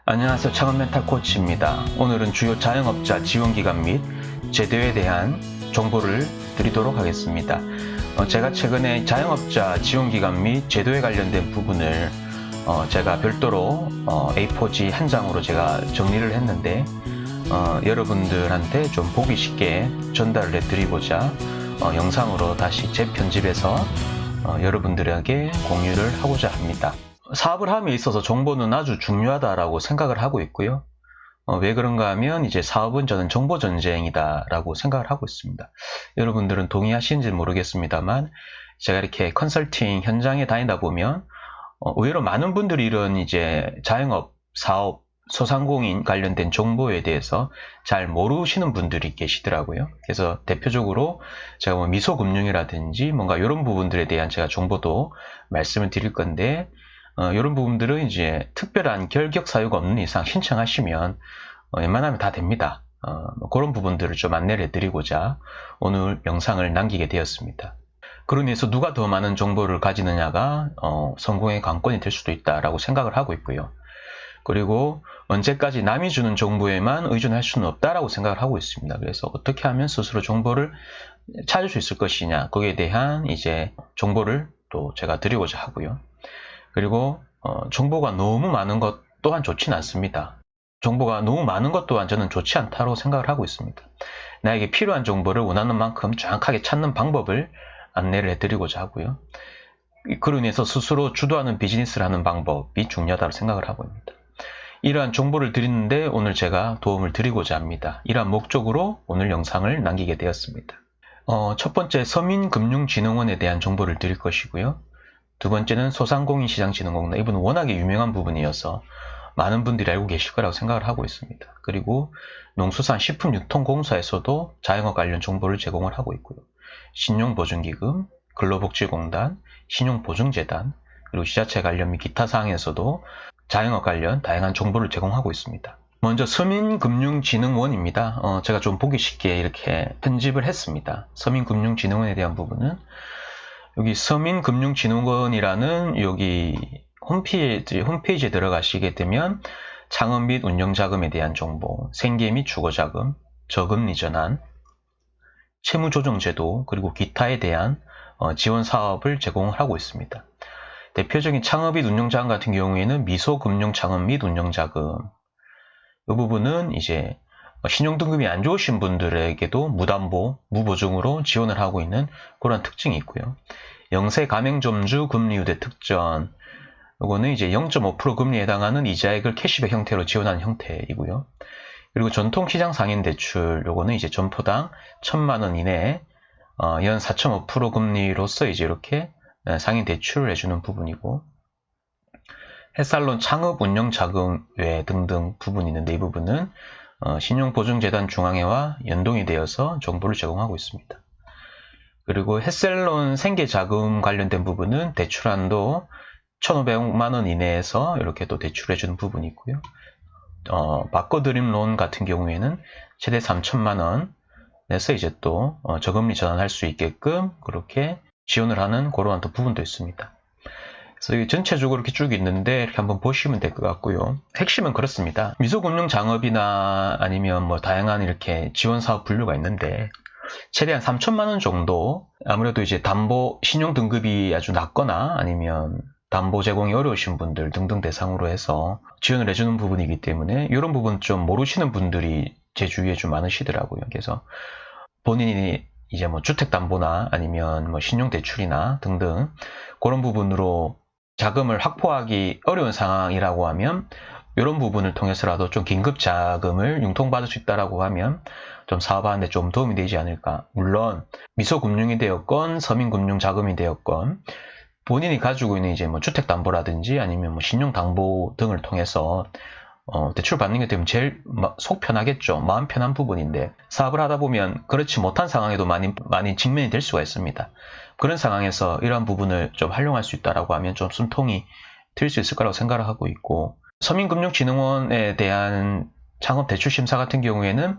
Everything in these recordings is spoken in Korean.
안녕하세요. 창업 멘탈 코치입니다. 오늘은 주요 자영업자 지원기간 및 제도에 대한 정보를 드리도록 하겠습니다. 제가 최근에 자영업자 지원기간 및 제도에 관련된 부분을 제가 별도로 A4지 한 장으로 제가 정리를 했는데 여러분들한테 좀 보기 쉽게 전달을 해드리고자 영상으로 다시 재편집해서 여러분들에게 공유를 하고자 합니다. 사업을 함에 있어서 정보는 아주 중요하다라고 생각을 하고 있고요. 왜 그런가 하면 이제 사업은 저는 정보 전쟁이다라고 생각을 하고 있습니다. 여러분들은 동의하시는지 모르겠습니다만 제가 이렇게 컨설팅 현장에 다니다 보면 의외로 많은 분들이 이런 이제 자영업, 사업, 소상공인 관련된 정보에 대해서 잘 모르시는 분들이 계시더라고요. 그래서 대표적으로 제가 뭐 미소금융이라든지 뭔가 이런 부분들에 대한 제가 정보도 말씀을 드릴 건데 이런 부분들은 이제 특별한 결격 사유가 없는 이상 신청하시면 웬만하면 다 됩니다. 뭐 그런 부분들을 좀 안내를 해드리고자 오늘 영상을 남기게 되었습니다. 그러니 해서 누가 더 많은 정보를 가지느냐가 성공의 관건이 될 수도 있다라고 생각을 하고 있고요. 그리고 언제까지 남이 주는 정보에만 의존할 수는 없다라고 생각을 하고 있습니다. 그래서 어떻게 하면 스스로 정보를 찾을 수 있을 것이냐, 거기에 대한 이제 정보를 또 제가 드리고자 하고요. 그리고 정보가 너무 많은 것 또한 좋지는 않습니다. 정보가 너무 많은 것 또한 저는 좋지 않다고 생각을 하고 있습니다. 나에게 필요한 정보를 원하는 만큼 정확하게 찾는 방법을 안내를 해드리고자 하고요. 그로 인해서 스스로 주도하는 비즈니스를 하는 방법이 중요하다고 생각을 하고 있습니다. 이러한 정보를 드리는데 오늘 제가 도움을 드리고자 합니다. 이러한 목적으로 오늘 영상을 남기게 되었습니다. 첫 번째 서민금융진흥원에 대한 정보를 드릴 것이고요. 두 번째는 소상공인시장진흥공단, 이분은 워낙에 유명한 부분이어서 많은 분들이 알고 계실 거라고 생각을 하고 있습니다. 그리고 농수산식품유통공사에서도 자영업 관련 정보를 제공을 하고 있고요. 신용보증기금, 근로복지공단, 신용보증재단, 그리고 지자체 관련 및 기타 사항에서도 자영업 관련 다양한 정보를 제공하고 있습니다. 먼저 서민금융진흥원입니다. 제가 좀 보기 쉽게 이렇게 편집을 했습니다. 서민금융진흥원에 대한 부분은 여기 서민금융진흥원이라는 여기 홈페이지에 들어가시게 되면 창업 및 운영자금에 대한 정보, 생계 및 주거자금, 저금리 전환, 채무조정제도, 그리고 기타에 대한 지원 사업을 제공을 하고 있습니다. 대표적인 창업 및 운영자금 같은 경우에는 미소금융창업 및 운영자금, 이 부분은 이제 신용등급이 안 좋으신 분들에게도 무담보, 무보증으로 지원을 하고 있는 그런 특징이 있고요. 영세 가맹점주 금리유대 특전, 이거는 이제 0.5% 금리에 해당하는 이자액을 캐시백 형태로 지원하는 형태이고요. 그리고 전통시장 상인대출, 요거는 이제 점포당 1,000만 원 이내에 연 4.5% 금리로서 이제 이렇게 상인 대출을 해주는 부분이고, 햇살론 창업 운영 자금외 등등 부분이 있는데 이 부분은 신용보증재단 중앙회와 연동이 되어서 정보를 제공하고 있습니다. 그리고 햇살론 생계자금 관련된 부분은 대출한도 1,500만 원 이내에서 이렇게 또 대출해주는 부분이 있고요. 바꿔드림론 같은 경우에는 최대 3,000만 원에서 이제 또 저금리 전환할 수 있게끔 그렇게 지원을 하는 그러한 또 부분도 있습니다. 그래서 이게 전체적으로 이렇게 쭉 있는데 이렇게 한번 보시면 될 것 같고요. 핵심은 그렇습니다. 미소금융장업이나 아니면 뭐 다양한 이렇게 지원사업 분류가 있는데 최대한 3,000만 원 정도, 아무래도 이제 담보 신용 등급이 아주 낮거나 아니면 담보 제공이 어려우신 분들 등등 대상으로 해서 지원을 해주는 부분이기 때문에 이런 부분 좀 모르시는 분들이 제 주위에 좀 많으시더라고요. 그래서 본인이 이제 뭐 주택담보나 아니면 뭐 신용대출이나 등등 그런 부분으로 자금을 확보하기 어려운 상황이라고 하면 이런 부분을 통해서라도 좀 긴급 자금을 융통받을 수 있다라고 하면 좀 사업하는데 좀 도움이 되지 않을까. 물론 미소금융이 되었건 서민금융자금이 되었건 본인이 가지고 있는 이제 뭐 주택담보라든지 아니면 뭐 신용담보 등을 통해서 대출 받는 게 되면 제일 속 편하겠죠. 마음 편한 부분인데 사업을 하다 보면 그렇지 못한 상황에도 많이 직면이 될 수가 있습니다. 그런 상황에서 이러한 부분을 좀 활용할 수 있다라고 하면 좀 숨통이 트일 수 있을 거라고 생각을 하고 있고, 서민금융진흥원에 대한 창업대출심사 같은 경우에는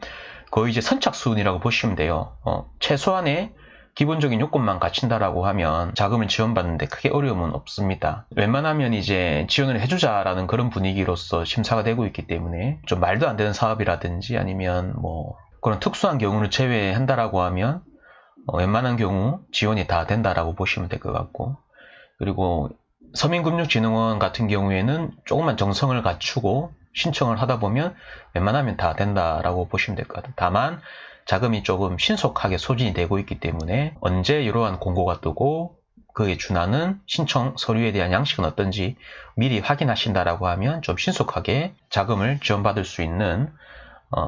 거의 이제 선착순이라고 보시면 돼요. 최소한의 기본적인 요건만 갖춘다라고 하면 자금을 지원받는데 크게 어려움은 없습니다. 웬만하면 이제 지원을 해주자라는 그런 분위기로서 심사가 되고 있기 때문에 좀 말도 안 되는 사업이라든지 아니면 뭐 그런 특수한 경우를 제외한다라고 하면 웬만한 경우 지원이 다 된다라고 보시면 될 것 같고, 그리고 서민금융진흥원 같은 경우에는 조금만 정성을 갖추고 신청을 하다 보면 웬만하면 다 된다라고 보시면 될 것 같아요. 다만 자금이 조금 신속하게 소진이 되고 있기 때문에 언제 이러한 공고가 뜨고 그에 준하는 신청 서류에 대한 양식은 어떤지 미리 확인하신다라고 하면 좀 신속하게 자금을 지원받을 수 있는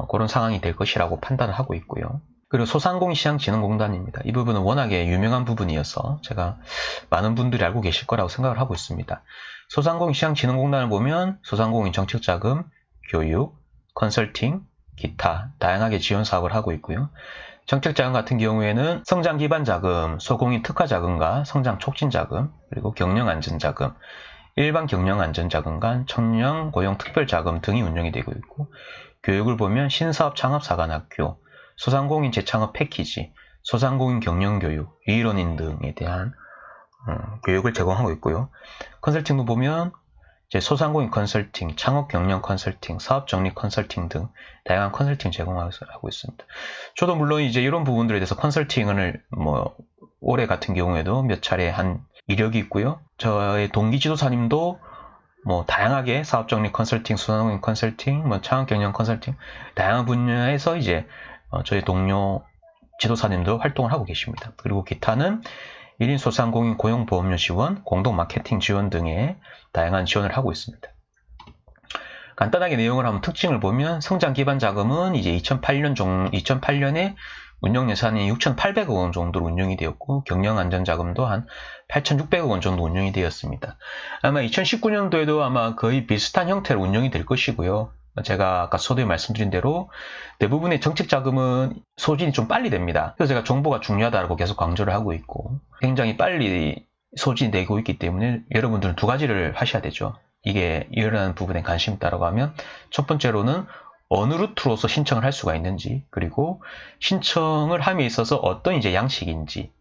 그런 상황이 될 것이라고 판단을 하고 있고요. 그리고 소상공인시장진흥공단입니다. 이 부분은 워낙에 유명한 부분이어서 제가 많은 분들이 알고 계실 거라고 생각을 하고 있습니다. 소상공인시장진흥공단을 보면 소상공인 정책자금, 교육, 컨설팅, 기타 다양하게 지원 사업을 하고 있고요. 정책자금 같은 경우에는 성장기반자금, 소공인 특화자금과 성장촉진자금, 그리고 경영안전자금, 일반 경영안전자금과 청년고용특별자금 등이 운영이 되고 있고, 교육을 보면 신사업 창업사관학교, 소상공인 재창업 패키지, 소상공인 경영교육, 리러닝 등에 대한 교육을 제공하고 있고요. 컨설팅도 보면 이제 소상공인 컨설팅, 창업 경영 컨설팅, 사업 정리 컨설팅 등 다양한 컨설팅 제공하고 있습니다. 저도 물론 이제 이런 부분들에 대해서 컨설팅을 올해 같은 경우에도 몇 차례 한 이력이 있고요. 저의 동기 지도사님도 다양하게 사업 정리 컨설팅, 소상공인 컨설팅, 창업 경영 컨설팅 다양한 분야에서 이제 저희 동료 지도사님도 활동을 하고 계십니다. 그리고 기타는 1인 소상공인 고용보험료 지원, 공동 마케팅 지원 등의 다양한 지원을 하고 있습니다. 간단하게 내용을 한번 특징을 보면 성장기반자금은 이제 2008년에 운영 예산이 6,800억 원 정도로 운영이 되었고, 경영안전자금도 한 8,600억 원 정도 운영이 되었습니다. 아마 2019년도에도 아마 거의 비슷한 형태로 운영이 될 것이고요. 제가 아까 서두에 말씀드린 대로 대부분의 정책자금은 소진이 좀 빨리 됩니다. 그래서 제가 정보가 중요하다고 계속 강조를 하고 있고, 굉장히 빨리 소진되고 있기 때문에 여러분들은 두 가지를 하셔야 되죠. 이게 이러한 부분에 관심이 있다고 하면 첫 번째로는 어느 루트로서 신청을 할 수가 있는지, 그리고 신청을 함에 있어서 어떤 이제 양식인지,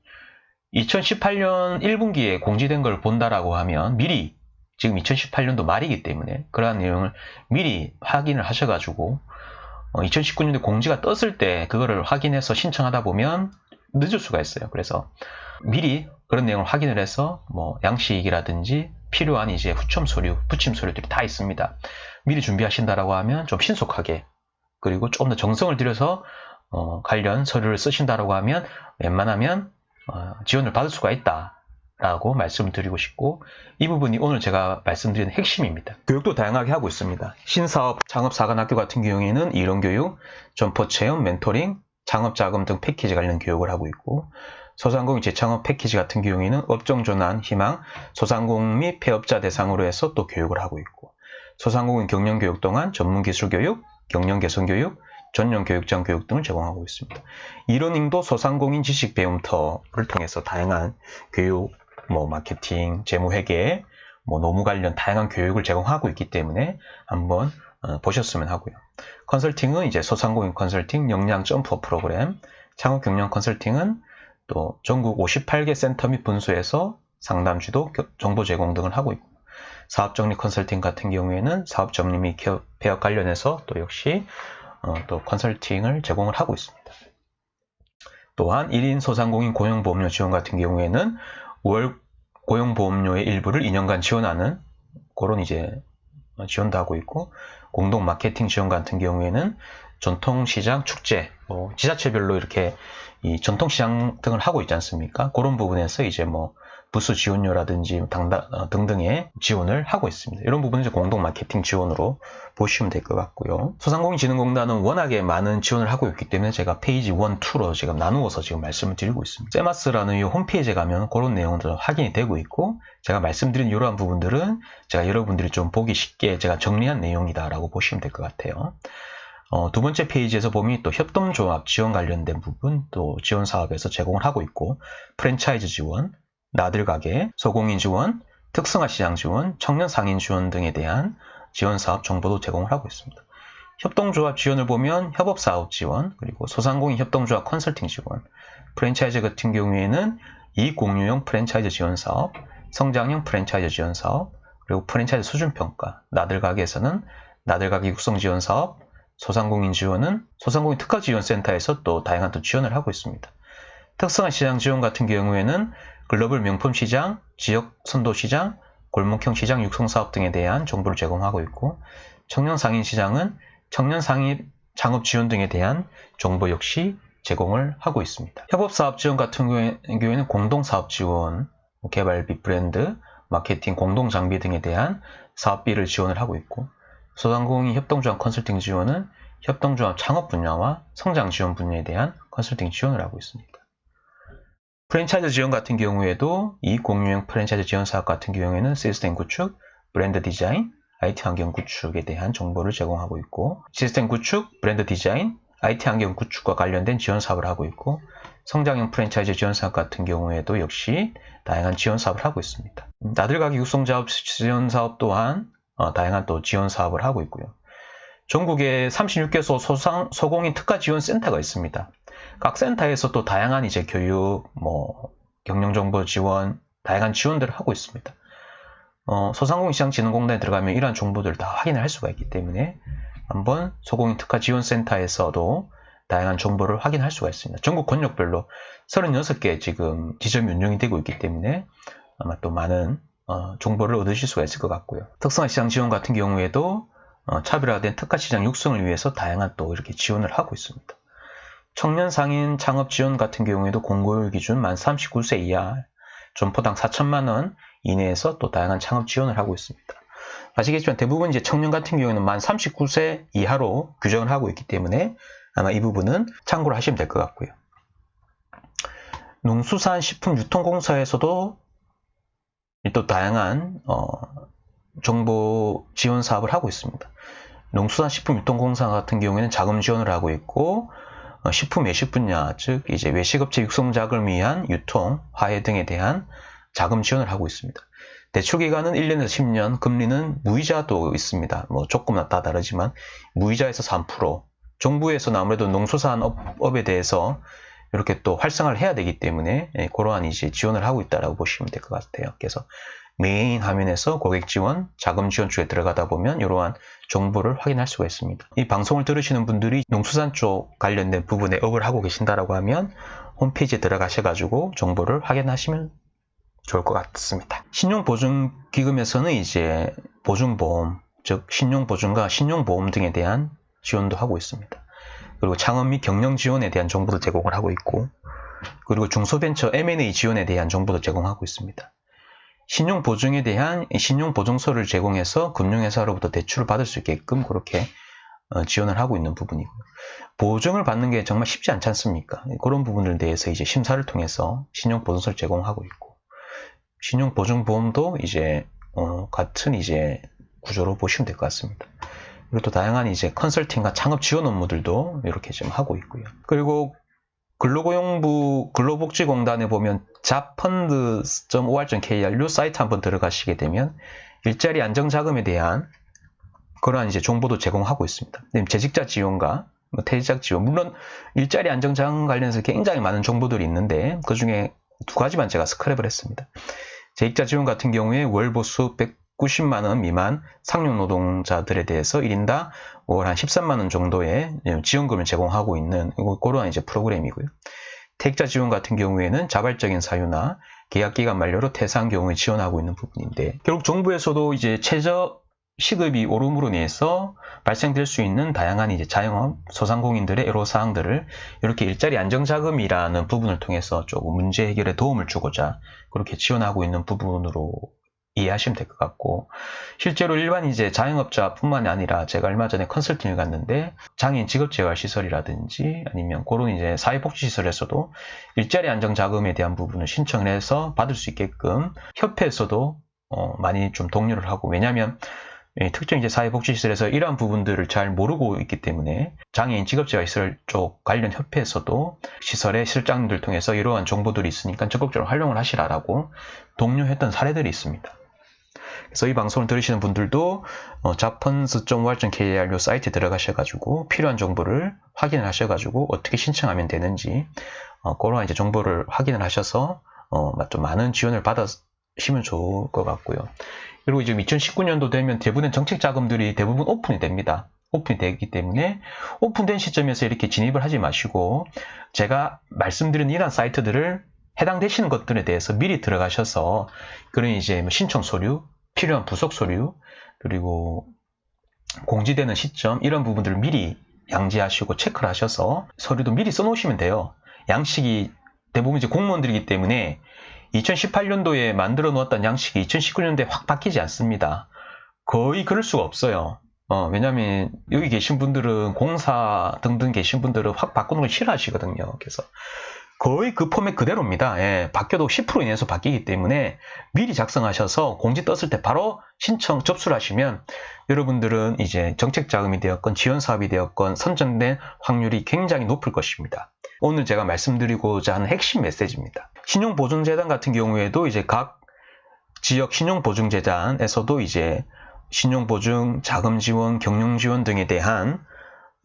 2018년 1분기에 공지된 걸 본다라고 하면 미리, 지금 2018년도 말이기 때문에 그러한 내용을 미리 확인을 하셔가지고 2019년도 공지가 떴을 때 그거를 확인해서 신청하다 보면 늦을 수가 있어요. 그래서 미리 그런 내용을 확인을 해서 양식이라든지 필요한 이제 후첨 서류, 부침 서류들이 다 있습니다. 미리 준비하신다라고 하면 좀 신속하게, 그리고 조금 더 정성을 들여서 관련 서류를 쓰신다라고 하면 웬만하면 지원을 받을 수가 있다라고 말씀을 드리고 싶고, 이 부분이 오늘 제가 말씀드리는 핵심입니다. 교육도 다양하게 하고 있습니다. 신사업, 창업사관학교 같은 경우에는 이론교육, 점포체험, 멘토링, 창업자금 등 패키지 관련 교육을 하고 있고, 소상공인 재창업 패키지 같은 경우에는 업종전환, 희망, 소상공인 및 폐업자 대상으로 해서 또 교육을 하고 있고, 소상공인 경영교육 동안 전문기술교육, 경영개선교육, 전용교육장 교육 등을 제공하고 있습니다. 이러닝도 소상공인 지식배움터를 통해서 다양한 교육, 마케팅, 재무회계, 노무 관련 다양한 교육을 제공하고 있기 때문에 한번 보셨으면 하고요. 컨설팅은 이제 소상공인 컨설팅, 역량 점프업 프로그램, 창업경영 컨설팅은 또 전국 58개 센터 및 분수에서 상담, 지도, 정보 제공 등을 하고 있고, 사업정리 컨설팅 같은 경우에는 사업정리 및 폐업 관련해서 또 역시 또 컨설팅을 제공을 하고 있습니다. 또한 1인 소상공인 고용보험료 지원 같은 경우에는 월 고용보험료의 일부를 2년간 지원하는 그런 이제 지원도 하고 있고, 공동 마케팅 지원 같은 경우에는 전통시장 축제, 지자체별로 이렇게 이 전통시장 등을 하고 있지 않습니까? 그런 부분에서 이제 부수 지원료라든지 등등의 지원을 하고 있습니다. 이런 부분은 이제 공동 마케팅 지원으로 보시면 될 것 같고요. 소상공인진흥공단은 워낙에 많은 지원을 하고 있기 때문에 제가 페이지 1, 2로 지금 나누어서 지금 말씀을 드리고 있습니다. 세마스라는 이 홈페이지에 가면 그런 내용들 확인이 되고 있고, 제가 말씀드린 이러한 부분들은 제가 여러분들이 좀 보기 쉽게 제가 정리한 내용이다라고 보시면 될 것 같아요. 두 번째 페이지에서 보면 또 협동조합 지원 관련된 부분, 또 지원 사업에서 제공을 하고 있고, 프랜차이즈 지원, 나들가게, 소공인 지원, 특성화 시장 지원, 청년 상인 지원 등에 대한 지원 사업 정보도 제공을 하고 있습니다. 협동조합 지원을 보면 협업사업 지원, 그리고 소상공인 협동조합 컨설팅 지원, 프랜차이즈 같은 경우에는 이익공유형 프랜차이즈 지원 사업, 성장형 프랜차이즈 지원 사업, 그리고 프랜차이즈 수준평가, 나들가게에서는 나들가게 육성 지원 사업, 소상공인 지원은 소상공인 특화지원센터에서 또 다양한 또 지원을 하고 있습니다. 특성화 시장 지원 같은 경우에는 글로벌 명품 시장, 지역 선도 시장, 골목형 시장 육성 사업 등에 대한 정보를 제공하고 있고, 청년 상인 시장은 청년 상인 창업 지원 등에 대한 정보 역시 제공을 하고 있습니다. 협업사업 지원 같은 경우에는 공동사업 지원, 개발비 브랜드, 마케팅, 공동장비 등에 대한 사업비를 지원을 하고 있고, 소상공인 협동조합 컨설팅 지원은 협동조합 창업 분야와 성장 지원 분야에 대한 컨설팅 지원을 하고 있습니다. 프랜차이즈 지원 같은 경우에도 이익공유형 프랜차이즈 지원 사업 같은 경우에는 시스템 구축, 브랜드 디자인, IT 환경 구축에 대한 정보를 제공하고 있고, 시스템 구축, 브랜드 디자인, IT 환경 구축과 관련된 지원 사업을 하고 있고, 성장형 프랜차이즈 지원 사업 같은 경우에도 역시 다양한 지원 사업을 하고 있습니다. 나들가게 육성사업 지원 사업 또한 다양한 또 지원 사업을 하고 있고요. 전국에 36개소 소공인 특화 지원 센터가 있습니다. 각 센터에서 또 다양한 이제 교육, 경영정보 지원, 다양한 지원들을 하고 있습니다. 소상공인시장진흥공단에 들어가면 이러한 정보들을 다 확인을 할 수가 있기 때문에 한번 소공인 특화 지원센터에서도 다양한 정보를 확인할 수가 있습니다. 전국 권역별로 36개 지금 지점이 운영이 되고 있기 때문에 아마 또 많은 정보를 얻으실 수가 있을 것 같고요. 특성화 시장 지원 같은 경우에도 차별화된 특화 시장 육성을 위해서 다양한 또 이렇게 지원을 하고 있습니다. 청년 상인 창업 지원 같은 경우에도 공고율 기준 만 39세 이하, 점포당 4천만 원 이내에서 또 다양한 창업 지원을 하고 있습니다. 아시겠지만 대부분 이제 청년 같은 경우에는 만 39세 이하로 규정을 하고 있기 때문에 아마 이 부분은 참고를 하시면 될 것 같고요. 농수산식품유통공사에서도 또 다양한 정보 지원 사업을 하고 있습니다. 농수산식품유통공사 같은 경우에는 자금 지원을 하고 있고, 식품 외식 분야, 즉 이제 외식업체 육성 자금을 위한 유통, 화해 등에 대한 자금 지원을 하고 있습니다. 대출 기간은 1년에서 10년, 금리는 무이자도 있습니다. 조금 다 다르지만 무이자에서 3%. 정부에서는 아무래도 농수산업에 대해서 이렇게 또 활성화를 해야 되기 때문에 그러한 이제 지원을 하고 있다라고 보시면 될 것 같아요. 그래서 메인 화면에서 고객 지원, 자금 지원 쪽에 들어가다 보면 이러한 정보를 확인할 수가 있습니다. 이 방송을 들으시는 분들이 농수산 쪽 관련된 부분에 업을 하고 계신다라고 하면 홈페이지에 들어가셔가지고 정보를 확인하시면 좋을 것 같습니다. 신용보증기금에서는 이제 보증보험, 즉 신용보증과 신용보험 등에 대한 지원도 하고 있습니다. 그리고 창업 및 경영 지원에 대한 정보도 제공을 하고 있고, 그리고 중소벤처 M&A 지원에 대한 정보도 제공하고 있습니다. 신용보증에 대한 신용보증서를 제공해서 금융회사로부터 대출을 받을 수 있게끔 그렇게 지원을 하고 있는 부분이고, 보증을 받는 게 정말 쉽지 않지 않습니까? 그런 부분들에 대해서 이제 심사를 통해서 신용보증서를 제공하고 있고, 신용보증보험도 이제 같은 이제 구조로 보시면 될 것 같습니다. 그리고 또 다양한 이제 컨설팅과 창업 지원 업무들도 이렇게 좀 하고 있고요. 그리고 근로고용부 근로복지공단에 보면 잡펀드.or.kr 이 사이트 한번 들어가시게 되면 일자리 안정자금에 대한 그러한 이제 정보도 제공하고 있습니다. 재직자 지원과 퇴직 지원, 물론 일자리 안정자금 관련해서 굉장히 많은 정보들이 있는데 그 중에 두 가지만 제가 스크랩을 했습니다. 재직자 지원 같은 경우에 월 보수 190만 원 미만 상용 노동자들에 대해서 1인당 월 한 13만 원 정도의 지원금을 제공하고 있는 그러한 이제 프로그램이고요. 퇴직자 지원 같은 경우에는 자발적인 사유나 계약기간 만료로 퇴사한 경우에 지원하고 있는 부분인데, 결국 정부에서도 이제 최저 시급이 오름으로 인해서 발생될 수 있는 다양한 이제 자영업, 소상공인들의 애로사항들을 이렇게 일자리 안정자금이라는 부분을 통해서 조금 문제 해결에 도움을 주고자 그렇게 지원하고 있는 부분으로 이해하시면 될 것 같고, 실제로 일반 이제 자영업자뿐만이 아니라 제가 얼마 전에 컨설팅을 갔는데 장애인 직업재활시설이라든지 아니면 그런 이제 사회복지시설에서도 일자리 안정자금에 대한 부분을 신청을 해서 받을 수 있게끔 협회에서도 많이 좀 독려를 하고, 왜냐하면 특정 이제 사회복지시설에서 이러한 부분들을 잘 모르고 있기 때문에 장애인 직업재활시설 쪽 관련 협회에서도 시설의 실장님들 통해서 이러한 정보들이 있으니까 적극적으로 활용을 하시라라고 독려했던 사례들이 있습니다. 그래서 이 방송을 들으시는 분들도 japanese.or.kr 요 사이트에 들어가셔가지고 필요한 정보를 확인을 하셔가지고 어떻게 신청하면 되는지 그런 이제 정보를 확인을 하셔서 좀 많은 지원을 받으시면 좋을 것 같고요. 그리고 지금 2019년도 되면 대부분의 정책 자금들이 대부분 오픈이 됩니다. 오픈이 되기 때문에 오픈된 시점에서 이렇게 진입을 하지 마시고 제가 말씀드린 이런 사이트들을 해당되시는 것들에 대해서 미리 들어가셔서 그런 이제 신청 서류, 필요한 부속 서류, 그리고 공지되는 시점 이런 부분들을 미리 양지하시고 체크를 하셔서 서류도 미리 써놓으시면 돼요. 양식이 대부분 이제 공무원들이기 때문에 2018년도에 만들어 놓았던 양식이 2019년도에 확 바뀌지 않습니다. 거의 그럴 수가 없어요. 왜냐면 여기 계신 분들은 공사 등등 계신 분들은 확 바꾸는 걸 싫어하시거든요. 그래서 거의 그 포맷 그대로입니다. 예, 바뀌어도 10% 이내에서 바뀌기 때문에 미리 작성하셔서 공지 떴을 때 바로 신청 접수를 하시면 여러분들은 이제 정책 자금이 되었건 지원 사업이 되었건 선정된 확률이 굉장히 높을 것입니다. 오늘 제가 말씀드리고자 하는 핵심 메시지입니다. 신용보증재단 같은 경우에도 이제 각 지역 신용보증재단에서도 이제 신용보증, 자금지원, 경영지원 등에 대한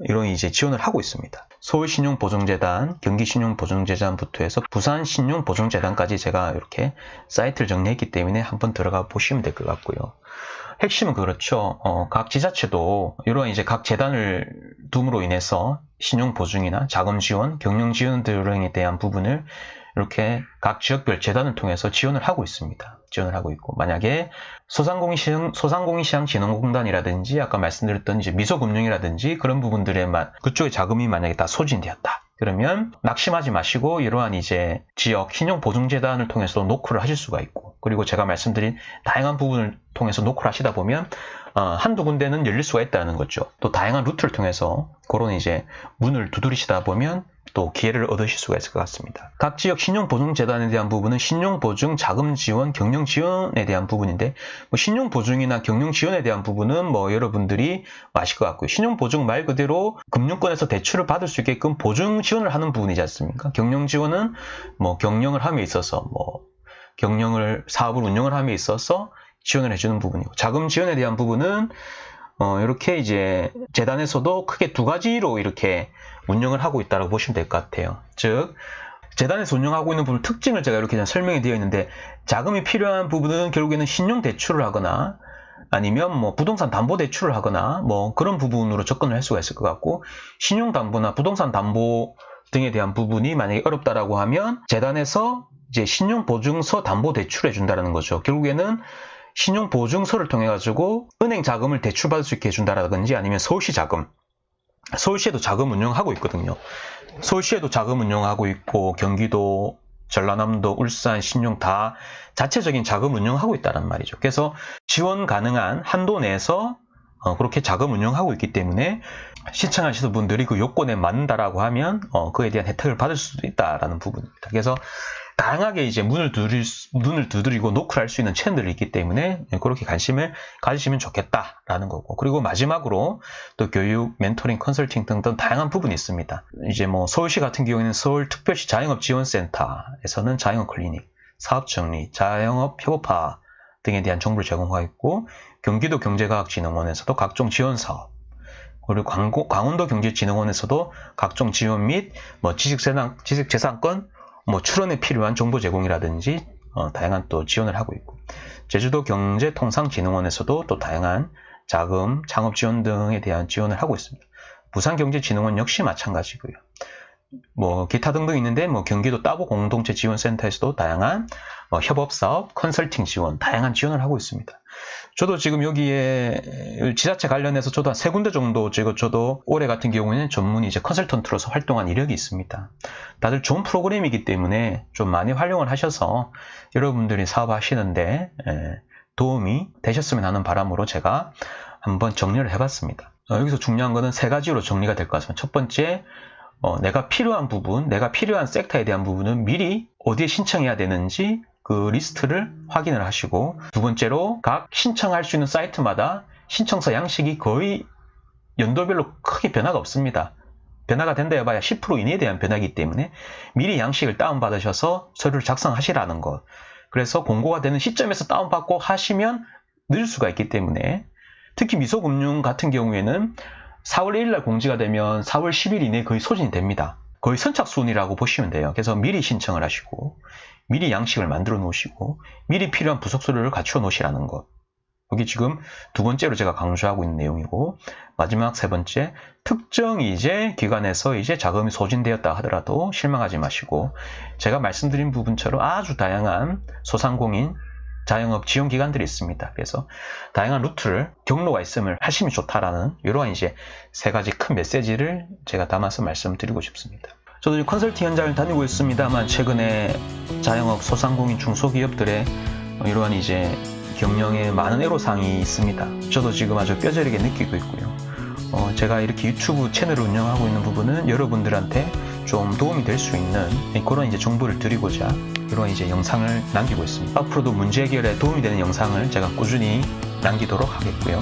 이런 이제 지원을 하고 있습니다. 서울신용보증재단, 경기신용보증재단부터 해서 부산신용보증재단까지 제가 이렇게 사이트를 정리했기 때문에 한번 들어가 보시면 될 것 같고요. 핵심은 그렇죠. 각 지자체도 이런 이제 각 재단을 둠으로 인해서 신용보증이나 자금지원, 경영지원 등에 대한 부분을 이렇게 각 지역별 재단을 통해서 지원을 하고 있습니다. 지원을 하고 있고, 만약에 소상공인시장진흥공단이라든지 아까 말씀드렸던 이제 미소금융이라든지 그런 부분들에 그쪽의 자금이 만약에 다 소진되었다. 그러면 낙심하지 마시고 이러한 이제 지역 신용보증재단을 통해서 노크를 하실 수가 있고, 그리고 제가 말씀드린 다양한 부분을 통해서 노크를 하시다 보면 한두 군데는 열릴 수가 있다는 거죠. 또 다양한 루트를 통해서 그런 이제 문을 두드리시다 보면 또 기회를 얻으실 수가 있을 것 같습니다. 각 지역 신용보증재단에 대한 부분은 신용보증, 자금지원, 경영지원에 대한 부분인데 신용보증이나 경영지원에 대한 부분은 여러분들이 아실 것 같고요. 신용보증 말 그대로 금융권에서 대출을 받을 수 있게끔 보증 지원을 하는 부분이지 않습니까? 경영지원은 경영을 함에 있어서 사업을 운영을 함에 있어서 지원을 해주는 부분이고, 자금 지원에 대한 부분은 이렇게 이제 재단에서도 크게 두 가지로 이렇게 운영을 하고 있다고 보시면 될 것 같아요. 즉 재단에서 운영하고 있는 부분 특징을 제가 이렇게 설명이 되어 있는데, 자금이 필요한 부분은 결국에는 신용 대출을 하거나 아니면 부동산 담보 대출을 하거나 그런 부분으로 접근을 할 수가 있을 것 같고, 신용 담보나 부동산 담보 등에 대한 부분이 만약에 어렵다라고 하면 재단에서 이제 신용 보증서 담보 대출해 준다라는 거죠. 결국에는 신용 보증서를 통해 가지고 은행 자금을 대출받을 수 있게 해준다라든지, 아니면 서울시 자금, 서울시에도 자금 운영하고 있거든요. 서울시에도 자금 운영하고 있고, 경기도, 전라남도, 울산, 신용 다 자체적인 자금 운영하고 있다는 말이죠. 그래서 지원 가능한 한도 내에서 그렇게 자금 운영하고 있기 때문에 신청하시는 분들이 그 요건에 맞는다라고 하면 그에 대한 혜택을 받을 수도 있다라는 부분입니다. 그래서 다양하게 이제 문을 두드리고 노크를 할 수 있는 채널들이 있기 때문에 그렇게 관심을 가지시면 좋겠다라는 거고, 그리고 마지막으로 또 교육, 멘토링, 컨설팅 등등 다양한 부분이 있습니다. 이제 서울시 같은 경우에는 서울특별시 자영업지원센터에서는 자영업 클리닉, 사업정리, 자영업 협업화 등에 대한 정보를 제공하고 있고, 경기도 경제과학진흥원에서도 각종 지원 사업, 그리고 강원도경제진흥원에서도 각종 지원 및 지식재산권 출원에 필요한 정보 제공이라든지 다양한 또 지원을 하고 있고, 제주도 경제통상진흥원에서도 또 다양한 자금, 창업 지원 등에 대한 지원을 하고 있습니다. 부산경제진흥원 역시 마찬가지고요. 기타 등등 있는데 경기도 따보 공동체 지원센터에서도 다양한 협업사업, 컨설팅 지원, 다양한 지원을 하고 있습니다. 저도 지금 여기에 지자체 관련해서 저도 한 3군데 정도 저도 올해 같은 경우에는 전문 이제 컨설턴트로서 활동한 이력이 있습니다. 다들 좋은 프로그램이기 때문에 좀 많이 활용을 하셔서 여러분들이 사업하시는데 도움이 되셨으면 하는 바람으로 제가 한번 정리를 해봤습니다. 여기서 중요한 거는 3가지로 정리가 될 것 같습니다. 첫 번째, 내가 필요한 부분, 내가 필요한 섹터에 대한 부분은 미리 어디에 신청해야 되는지 그 리스트를 확인을 하시고, 두 번째로 각 신청할 수 있는 사이트마다 신청서 양식이 거의 연도별로 크게 변화가 없습니다. 변화가 된다 해봐야 10% 이내에 대한 변화이기 때문에 미리 양식을 다운받으셔서 서류를 작성하시라는 것. 그래서 공고가 되는 시점에서 다운받고 하시면 늦을 수가 있기 때문에 특히 미소금융 같은 경우에는 4월 1일 날 공지가 되면 4월 10일 이내에 거의 소진이 됩니다. 거의 선착순이라고 보시면 돼요. 그래서 미리 신청을 하시고 미리 양식을 만들어 놓으시고 미리 필요한 부속서류를 갖추어 놓으시라는 것. 여기 지금 두 번째로 제가 강조하고 있는 내용이고, 마지막 세 번째, 특정 이제 기관에서 이제 자금이 소진되었다 하더라도 실망하지 마시고, 제가 말씀드린 부분처럼 아주 다양한 소상공인 자영업 지원 기관들이 있습니다. 그래서 다양한 루트를, 경로가 있음을 하시면 좋다라는 이러한 이제 세 가지 큰 메시지를 제가 담아서 말씀드리고 싶습니다. 저도 지금 컨설팅 현장을 다니고 있습니다만, 최근에 자영업 소상공인 중소기업들의 이러한 이제 경영에 많은 애로사항이 있습니다. 저도 지금 아주 뼈저리게 느끼고 있고요. 제가 이렇게 유튜브 채널을 운영하고 있는 부분은 여러분들한테 좀 도움이 될 수 있는 그런 이제 정보를 드리고자 이런 이제 영상을 남기고 있습니다. 앞으로도 문제 해결에 도움이 되는 영상을 제가 꾸준히 남기도록 하겠고요.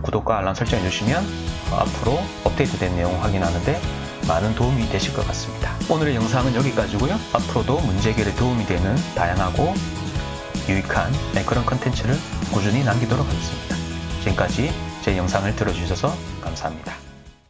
구독과 알람 설정해 주시면 앞으로 업데이트된 내용 확인하는데 많은 도움이 되실 것 같습니다. 오늘의 영상은 여기까지고요. 앞으로도 문제 해결에 도움이 되는 다양하고 유익한 그런 컨텐츠를 꾸준히 남기도록 하겠습니다. 지금까지 제 영상을 들어주셔서 감사합니다.